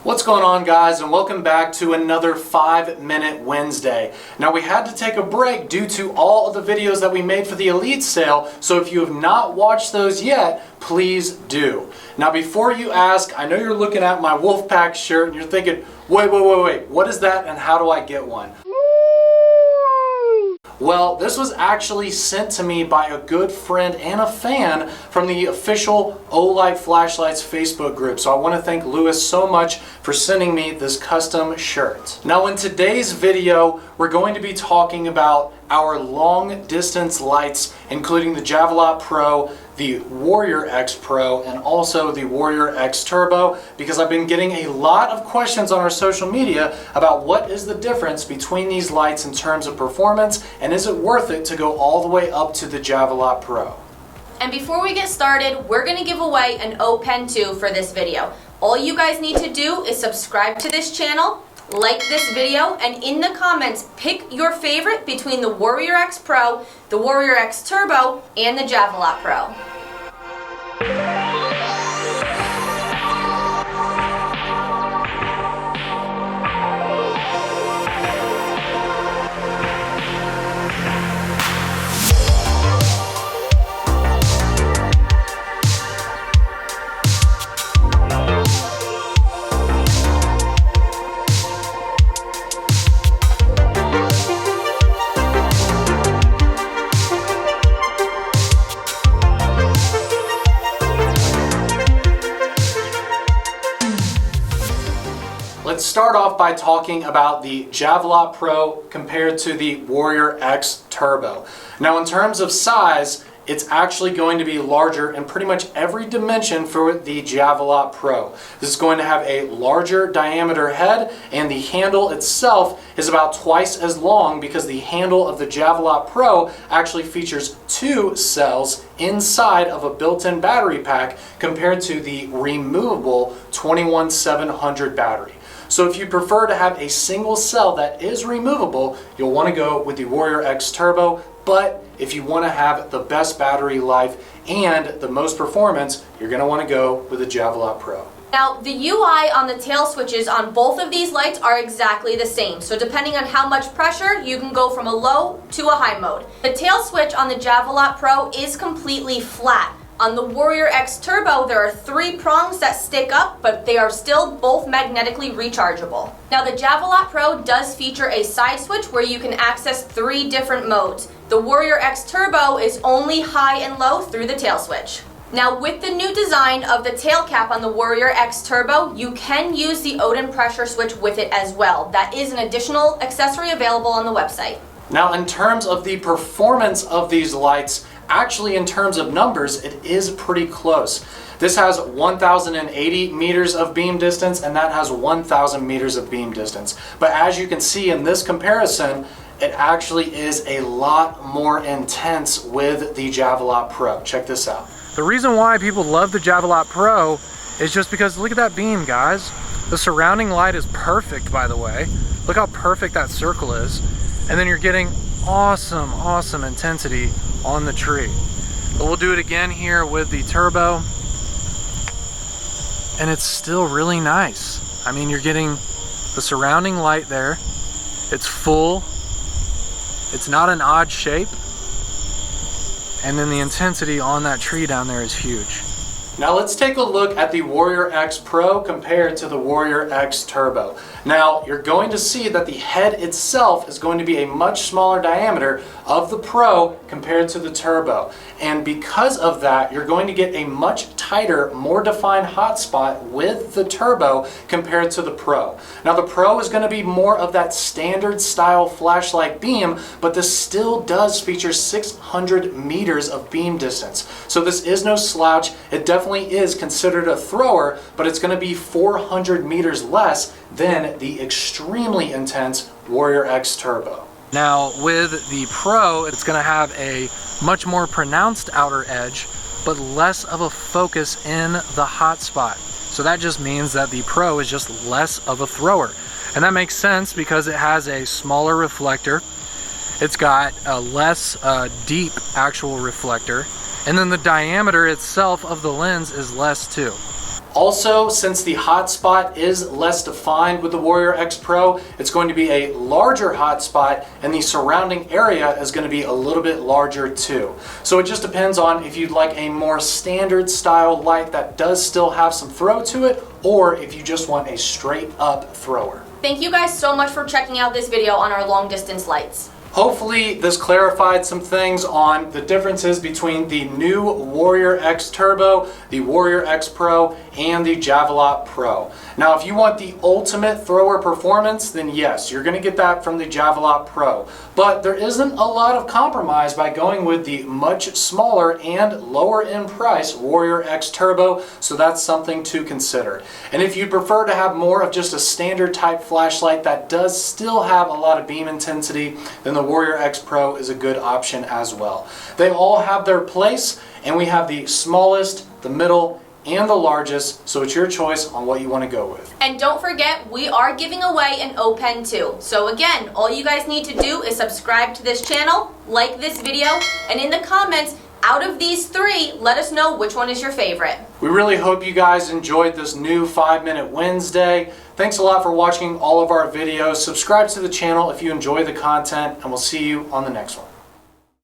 What's going on, guys, and welcome back to another 5-Minute Wednesday. Now, we had to take a break due to all of the videos that we made for the Elite sale, so if you have not watched those yet, please do. Now, before you ask, I know you're looking at my Wolfpack shirt and you're thinking, wait, what is that and how do I get one? Well, this was actually sent to me by a good friend and a fan from the official Olight Flashlights Facebook group. So I want to thank Lewis so much for sending me this custom shirt. Now, in today's video, we're going to be talking about our long distance lights, including the Javelot Pro, the Warrior X Pro, and also the Warrior X Turbo, because I've been getting a lot of questions on our social media about what is the difference between these lights in terms of performance, and is it worth it to go all the way up to the Javelot Pro. And before we get started, we're going to give away an O Pen 2 for this video. All you guys need to do is subscribe to this channel, like this video, and in the comments pick your favorite between the Warrior X Pro, the Warrior X Turbo, and the Javelot Pro. Let's start off by talking about the Javelot Pro compared to the Warrior X Turbo. Now, in terms of size, it's actually going to be larger in pretty much every dimension for the Javelot Pro. This is going to have a larger diameter head, and the handle itself is about twice as long because the handle of the Javelot Pro actually features 2 cells inside of a built-in battery pack compared to the removable 21700 battery. So if you prefer to have a single cell that is removable, you'll want to go with the Warrior X Turbo, but if you want to have the best battery life and the most performance, you're going to want to go with the Javelot Pro. Now, the UI on the tail switches on both of these lights are exactly the same. So depending on how much pressure, you can go from a low to a high mode. The tail switch on the Javelot Pro is completely flat. On the Warrior X Turbo, there are 3 prongs that stick up, but they are still both magnetically rechargeable. Now, the Javelot Pro does feature a side switch where you can access 3 different modes. The Warrior X Turbo is only high and low through the tail switch. Now, with the new design of the tail cap on the Warrior X Turbo, you can use the Odin pressure switch with it as well. That is an additional accessory available on the website. Now, in terms of the performance of these lights, actually in terms of numbers, it is pretty close. This has 1,080 meters of beam distance, and that has 1,000 meters of beam distance. But as you can see in this comparison, it actually is a lot more intense with the Javelot Pro. Check this out. The reason why people love the Javelot Pro is just because look at that beam, guys. The surrounding light is perfect, by the way. Look how perfect that circle is. And then you're getting awesome intensity on the tree. But we'll do it again here with the Turbo, and it's still really nice. I mean, you're getting the surrounding light there. It's full. It's not an odd shape. And then the intensity on that tree down there is huge. Now let's take a look at the Warrior X Pro compared to the Warrior X Turbo. Now you're going to see that the head itself is going to be a much smaller diameter of the Pro compared to the Turbo. And because of that, you're going to get a much tighter, more defined hotspot with the Turbo compared to the Pro. Now the Pro is going to be more of that standard style flashlight beam, but this still does feature 600 meters of beam distance. So this is no slouch. It definitely is considered a thrower, but it's going to be 400 meters less than the extremely intense Warrior X Turbo. Now with the Pro, it's going to have a much more pronounced outer edge, but less of a focus in the hot spot. So that just means that the Pro is just less of a thrower. And that makes sense because it has a smaller reflector. It's got a less deep actual reflector. And then the diameter itself of the lens is less too. Also, since the hotspot is less defined with the Warrior X Pro, it's going to be a larger hotspot, and the surrounding area is going to be a little bit larger too. So it just depends on if you'd like a more standard style light that does still have some throw to it, or if you just want a straight up thrower. Thank you guys so much for checking out this video on our long distance lights. Hopefully this clarified some things on the differences between the new Warrior X Turbo, the Warrior X Pro, and the Javelot Pro. Now, if you want the ultimate thrower performance, then yes, you're going to get that from the Javelot Pro. But there isn't a lot of compromise by going with the much smaller and lower in price Warrior X Turbo, so that's something to consider. And if you prefer to have more of just a standard type flashlight that does still have a lot of beam intensity, then the Warrior X Pro is a good option as well. They all have their place, and we have the smallest, the middle, and the largest, so it's your choice on what you want to go with. And don't forget, we are giving away an O Pen too. So again, all you guys need to do is subscribe to this channel, like this video, and in the comments, out of these three, let us know which one is your favorite. We really hope you guys enjoyed this new 5-Minute Wednesday. Thanks a lot for watching all of our videos. Subscribe to the channel if you enjoy the content, and we'll see you on the next one.